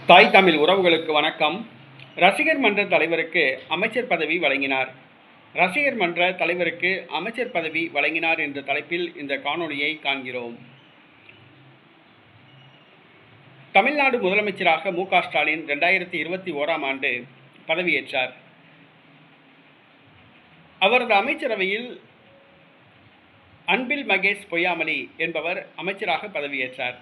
தாய் தமிழ் உறவுகளுக்கு வணக்கம். ரசிகர் மன்ற தலைவருக்கு அமைச்சர் பதவி வழங்கினார். ரசிகர் மன்ற தலைவருக்கு அமைச்சர் பதவி வழங்கினார் என்ற தலைப்பில் இந்த காணொளியை காண்கிறோம். தமிழ்நாடு முதலமைச்சராக மு.க. ஸ்டாலின் 2021ஆம் ஆண்டு பதவியேற்றார். அவரது அமைச்சரவையில் அன்பில் மகேஷ் பொய்யாமொழி என்பவர் அமைச்சராக பதவியேற்றார்.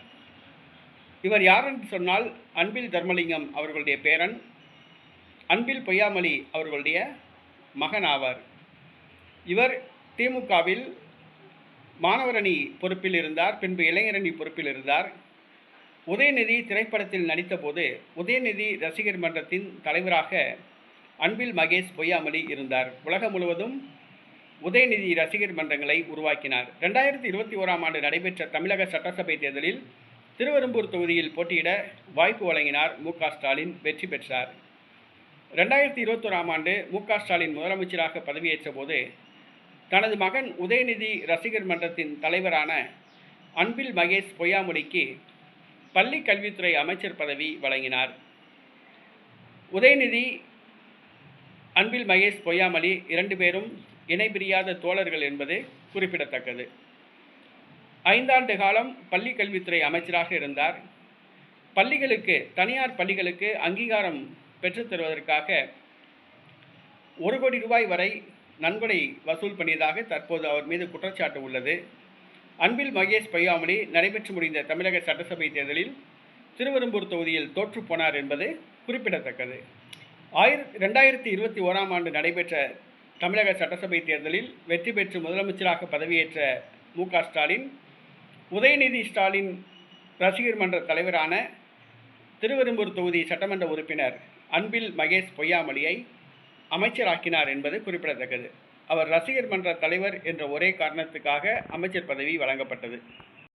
இவர் யார் என்று சொன்னால் அன்பில் தர்மலிங்கம் அவர்களுடைய பேரன், அன்பில் பொய்யாமொழி அவர்களுடைய மகன் ஆவார். இவர் திமுகவில் மாணவரணி பொறுப்பில் இருந்தார், பின்பு இளைஞரணி பொறுப்பில் இருந்தார். உதயநிதி திரைப்படத்தில் நடித்தபோது உதயநிதி ரசிகர் மன்றத்தின் தலைவராக அன்பில் மகேஷ் பொய்யாமொழி இருந்தார். உலகம் முழுவதும் உதயநிதி ரசிகர் மன்றங்களை உருவாக்கினார். 2021ஆம் ஆண்டு நடைபெற்ற தமிழக சட்டசபை தேர்தலில் திருவெரும்பூர் தொகுதியில் போட்டியிட வாய்ப்பு வழங்கினார் மு.க. ஸ்டாலின். வெற்றி பெற்றார். 2021ஆம் ஆண்டு மு.க. ஸ்டாலின் முதலமைச்சராக பதவியேற்ற போது தனது மகன் உதயநிதி ரசிகர் மன்றத்தின் தலைவரான அன்பில் மகேஷ் பொய்யாமொழிக்கு பள்ளி கல்வித்துறை அமைச்சர் பதவி வழங்கினார். உதயநிதி, அன்பில் மகேஷ் பொய்யாமொழி 2 பேரும் இணைபிரியாத தோழர்கள் என்பது குறிப்பிடத்தக்கது. 5 ஆண்டு காலம் பள்ளி கல்வித்துறை அமைச்சராக இருந்தார். தனியார் பள்ளிகளுக்கு அங்கீகாரம் பெற்றுத் தருவதற்காக 1 கோடி ரூபாய் வரை நன்கொடை வசூல் பண்ணியதாக தற்போது அவர் மீது குற்றச்சாட்டு உள்ளது. அன்பில் மகேஷ் பொய்யாமொழி நடைபெற்று முடிந்த தமிழக சட்டசபை தேர்தலில் திருவெரும்பூர் தொகுதியில் தோற்றுப்போனார் என்பது குறிப்பிடத்தக்கது. 2021ஆம் ஆண்டு நடைபெற்ற தமிழக சட்டசபை தேர்தலில் வெற்றி பெற்று முதலமைச்சராக பதவியேற்ற மு.க. ஸ்டாலின் உதயநிதி ஸ்டாலின் ரசிகர் மன்ற தலைவரான திருவெரும்பூர் தொகுதி சட்டமன்ற உறுப்பினர் அன்பில் மகேஷ் பொய்யாமொழியை அமைச்சராக்கினார் என்பது குறிப்பிடத்தக்கது. அவர் ரசிகர் மன்ற தலைவர் என்ற ஒரே காரணத்துக்காக அமைச்சர் பதவி வழங்கப்பட்டது.